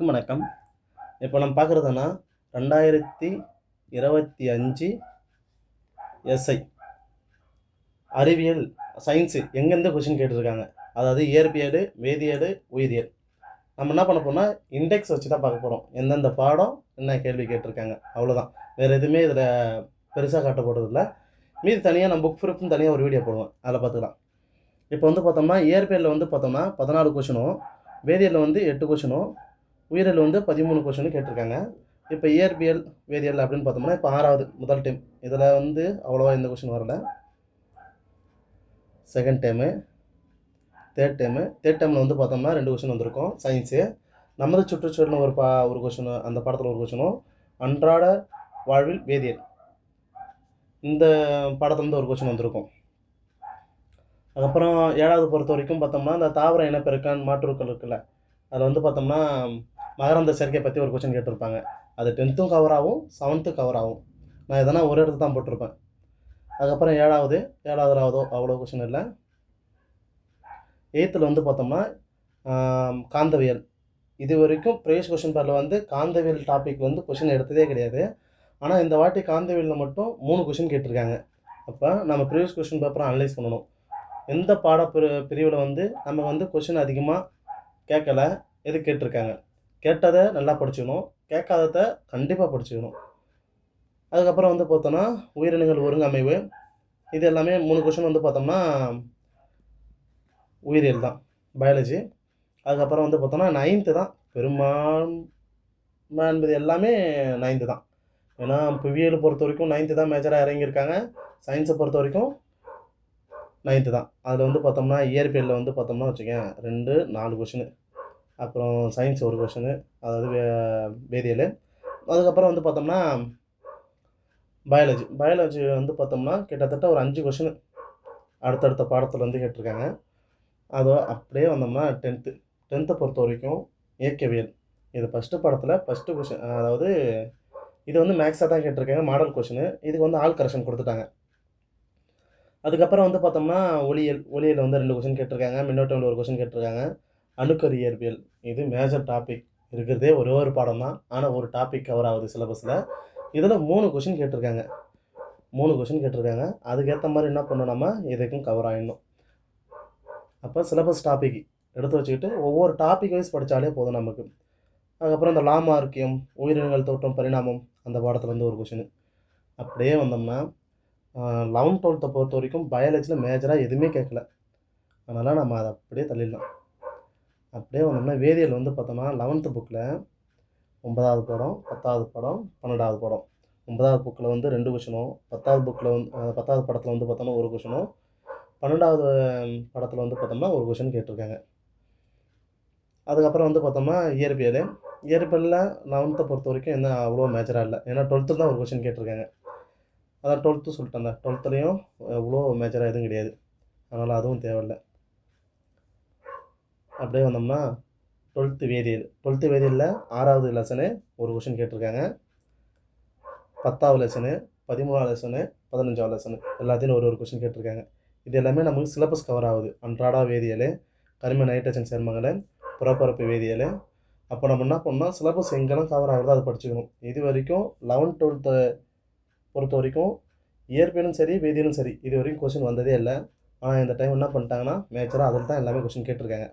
வணக்கம். இப்போ நம்ம பார்க்குறதுன்னா 2025 எஸ்ஐ அறிவியல் சயின்ஸு எங்கேருந்து கொஷின் கேட்டிருக்காங்க. அதாவது இயற்பியல், வேதியியல், உயிரியல். நம்ம என்ன பண்ண போறோம்னா, இண்டெக்ஸ் வச்சு தான் பார்க்க போறோம். எந்தெந்த பாடம் என்ன கேள்வி கேட்டிருக்காங்க. அவ்வளோதான். வேறு எதுவுமே இதில் பெருசா காட்ட போறதில்ல. மீதி தனியாக நான் புக் ப்ரூஃப்னு தனியாக ஒரு வீடியோ போடுவேன். அதில் பார்த்துக்கலாம். இப்போ வந்து பார்த்தோம்னா, இயற்பியலில் வந்து பார்த்தோம்னா 14 கொஷினும், வேதியியலில் வந்து 8 கொஷினும், உயிரியல் வந்து 13 கொஷினும் கேட்டிருக்காங்க. இப்போ இயற்பியல், வேதியியல் அப்படின்னு பார்த்தோம்னா, இப்போ 6வது முதல் டைம். இதில் வந்து அவ்வளோவா எந்த கொஷின் வரல. செகண்ட் டைமு, தேர்ட் டைமில் வந்து பார்த்தோம்னா 2 கொஷின் வந்திருக்கும் சயின்ஸு. நமது சுற்றுச்சூழல்னு ஒரு கொஷின், அந்த பாடத்தில் ஒரு கொஷினும், அன்றாட வாழ்வில் வேதியியல் இந்த பாடத்துலேருந்து ஒரு கொஷின் வந்திருக்கும். அதுக்கப்புறம் 7வது பொறுத்த வரைக்கும் பார்த்தோம்னா, இந்த தாவர இனப்பெருக்கம் மாற்றுக்கள் இருக்குல்ல, அதில் வந்து பார்த்தோம்னா மகரந்த சேர்க்கை பற்றி ஒரு கொஷின் கேட்டிருப்பாங்க. அது 10த்தும் கவர் ஆகும், 7த்தும் கவர் ஆகும். நான் எதனா ஒரு இடத்துல தான் போட்டிருப்பேன். அதுக்கப்புறம் 7வதுல அவ்வளோ கொஷின் இல்லை. 8த்தில் வந்து பார்த்தோம்னா காந்தவியல். இது வரைக்கும் ப்ரீவியஸ் கொஷின் பேப்பரில் வந்து காந்தவியல் டாபிக் வந்து கொஷின் எடுத்ததே கிடையாது. ஆனால் இந்த வாட்டி காந்தவியலில் மட்டும் 3 கொஷின் கேட்டிருக்காங்க. அப்போ நம்ம ப்ரீவியஸ் கொஷின் பேப்பரை அனலைஸ் பண்ணணும். எந்த பிரிவில் வந்து நம்ம வந்து கொஷின் அதிகமாக கேட்கல, எது கேட்டிருக்காங்க. கேட்டதை நல்லா படிச்சுக்கணும், கேட்காததை கண்டிப்பாக படிச்சுக்கணும். அதுக்கப்புறம் வந்து பார்த்தோன்னா உயிரினங்கள் ஒருங்கமைவு. இது எல்லாமே 3 கொஷின் வந்து பார்த்தோம்னா உயிரியல் தான், பயாலஜி. அதுக்கப்புறம் வந்து பார்த்தோன்னா 9த்து தான் பெரும்பான்மை எல்லாமே 9த்து தான். ஏன்னா புவியியல் பொறுத்த வரைக்கும் 9த்து தான் மேஜராக இறங்கியிருக்காங்க. சயின்ஸை பொறுத்த வரைக்கும் 9த்து தான். அதில் வந்து பார்த்தோம்னா இயற்பியலில் வந்து பார்த்தோம்னா வச்சுக்கேன் 2, 4 கொஷினு. அப்புறம் சயின்ஸ் ஒரு கொஷினு, அதாவது வேதியியல். அதுக்கப்புறம் வந்து பார்த்தோம்னா பயாலஜி வந்து பார்த்தோம்னா கிட்டத்தட்ட ஒரு 5 கொஷினு அடுத்தடுத்த பாடத்தில் வந்து கேட்டிருக்காங்க. அதோ அப்படியே வந்தோம்னா 10த்தை பொறுத்த வரைக்கும் இயக்கவியல். இது ஃபஸ்ட்டு பாடத்தில் ஃபஸ்ட்டு கொஷின், அதாவது இது வந்து மேக்ஸாக தான் கேட்டிருக்காங்க, மாடல் கொஷினு. இதுக்கு வந்து ஆல் கரெக்ஷன் கொடுத்துட்டாங்க. அதுக்கப்புறம் வந்து பார்த்தோம்னா ஒளியியல் வந்து 2 கொஷின் கேட்டிருக்காங்க, மின்னோட்டமில் ஒரு கொஷின் கேட்டிருக்காங்க. அணுக்கரு இயற்பியல் இது மேஜர் டாபிக், இருக்கிறதே ஒரே ஒரு பாடம் தான், ஆனால் ஒரு டாபிக் கவர் ஆகுது சிலபஸில். இதில் 3 கொஷின் கேட்டிருக்காங்க. அதுக்கேற்ற மாதிரி என்ன பண்ணணும், நம்ம இதுக்கும் கவர் ஆகிடணும். அப்போ சிலபஸ் டாபிக் எடுத்து வச்சுக்கிட்டு ஒவ்வொரு டாபிக் வைஸ் படித்தாலே போதும் நமக்கு. அதுக்கப்புறம் இந்த லாமார்க்கியம், உயிரினங்கள் தோற்றம் பரிணாமம், அந்த பாடத்துலேருந்து ஒரு கொஷின். அப்படியே வந்தோம்னா 11th 12த்தை பொறுத்த வரைக்கும் பயாலஜியில் மேஜராக எதுவுமே கேட்கல, அதனால் நம்ம அதை அப்படியே தள்ளிடலாம். அப்படியே வந்தோம்னா வேதியியல் வந்து பார்த்தோம்னா 11th புக்கில் 9வது பாடம், 10வது பாடம், 12வது பாடம். 9வது புக்கில் வந்து 2 கொஷினும், 10வது புக்கில் வந்து 10வது படத்தில் வந்து பார்த்தோம்னா ஒரு கொஷினும், 12வது படத்தில் வந்து பார்த்தோம்னா ஒரு கொஷின் கேட்டிருக்காங்க. அதுக்கப்புறம் வந்து பார்த்தோம்னா இயற்பியலில் 11த்தை பொறுத்த வரைக்கும் என்ன அவ்வளோ மேஜராக இல்லை. ஏன்னா 12த்தில் தான் ஒரு கொஷின் கேட்டிருக்காங்க. அதான் 12த்து சொல்லிட்டேன், 12த்துலேயும் அவ்வளோ மேஜராக எதுவும் கிடையாது, அதனால் அதுவும் தேவையில்லை. அப்படியே வந்தோம்னா 12th வேதியியலில் 6வது லெசனு ஒரு கொஷின் கேட்டிருக்காங்க. 10வது லெசனு, 13வது லெசனு, 15வது லெசனு எல்லாத்தையும் ஒரு கொஷின் கேட்டிருக்காங்க. இது எல்லாமே நமக்கு சிலபஸ் கவர் ஆகுது. அன்றாட வேதியியல், கரிம நைட்ரஜன் சேர்மங்கள், புறப்பரப்பு வேதியியல். அப்போ நம்ம என்ன பண்ணோம்னா சிலபஸ் எங்கெல்லாம் கவர் ஆகுதோ அதை படிச்சுக்கணும். இது வரைக்கும் 11th 12த்தை பொறுத்த வரைக்கும் இயற்பியலும் சரி வேதியியலும் சரி இது வரைக்கும் கொஷின் வந்ததே இல்லை. ஆனால் இந்த டைம் என்ன பண்ணிட்டாங்கன்னா மேஜராக அதில் தான் எல்லாமே கொஷின் கேட்டிருக்காங்க.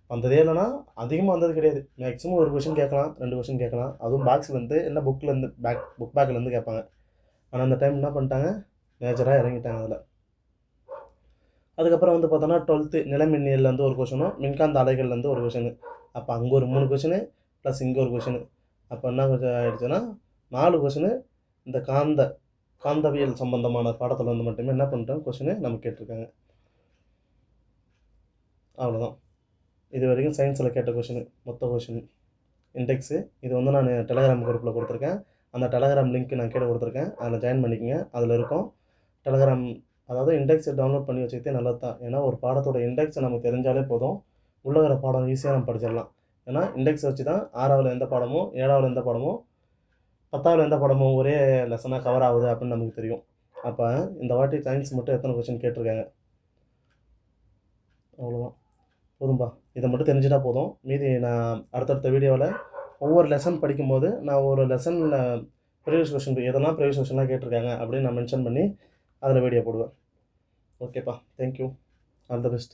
வந்ததே இல்லைன்னா அதிகமாக வந்தது கிடையாது. மேக்ஸிமம் ஒரு கொஷின் கேட்கலாம், 2 கொஷின் கேட்கலாம், அதுவும் பாக்ஸ்லேருந்து இல்லை புக்லேருந்து புக் பேக்லேருந்து கேட்பாங்க. ஆனால் அந்த டைம் என்ன பண்ணிட்டாங்க, மேஜராக இறங்கிட்டாங்க அதில். அதுக்கப்புறம் வந்து பார்த்தோன்னா 12th நிலமின்னியல்லேருந்து ஒரு கொஷினும், மின்காந்த அலைகள்லேருந்து ஒரு கொஷினு. அப்போ அங்கே ஒரு 3 கொஷினு ப்ளஸ் இங்கே ஒரு கொஷினு. அப்போ என்ன ஆகிடுச்சுன்னா 4 கொஷினு இந்த காந்தவியல் சம்பந்தமான பாடத்தில் வந்து மட்டுமே என்ன பண்ணிட்டாங்க கொஷினு நம்ம கேட்டிருக்காங்க. அவ்வளோதான். இது வரைக்கும் சயின்ஸில் கேட்ட கொஷினு, மொத்த கொஷின் இண்டெக்ஸு. இது வந்து நான் டெலகிராம் குரூப்பில் கொடுத்துருக்கேன். அந்த டெலகிராம் லிங்க் நான் கீழே கொடுத்துருக்கேன், அதில் ஜாயின் பண்ணிக்கோங்க. அதில் இருக்கும் டெலகிராம், அதாவது இண்டெக்ஸை டவுன்லோட் பண்ணி வச்சுக்கிட்டே நல்லது தான். ஏன்னா ஒரு பாடத்தோட இண்டெக்ஸை நமக்கு தெரிஞ்சாலே போதும், உள்ளே வர பாடம் ஈஸியாக நம்ம படிச்சிடலாம். ஏன்னா இண்டெக்ஸ் வச்சு தான் 6வது எந்த பாடமும், 7வது எந்த பாடமும், 10வது எந்த பாடமும் ஒரே லெசனாக கவர் ஆகுது அப்படின்னு நமக்கு தெரியும். அப்போ இந்த வாட்டி சயின்ஸ் மட்டும் எத்தனை கொஷின் கேட்டிருக்காங்க, அவ்வளோதான். போதும்பா. இதை மட்டும் தெரிஞ்சுட்டா போதும். மீதி நான் அடுத்தடுத்த வீடியோவில் ஒவ்வொரு லெசன் படிக்கும்போது நான் ஒரு லெசனில் ப்ரீவியஸ் கொஷின் எதெல்லாம் ப்ரீவியஸ் கொஷின்லாம் கேட்டிருக்காங்க அப்படின்னு நான் மென்ஷன் பண்ணி அதில் வீடியோ போடுவேன். ஓகேப்பா, தேங்க்யூ, ஆல் த பெஸ்ட்.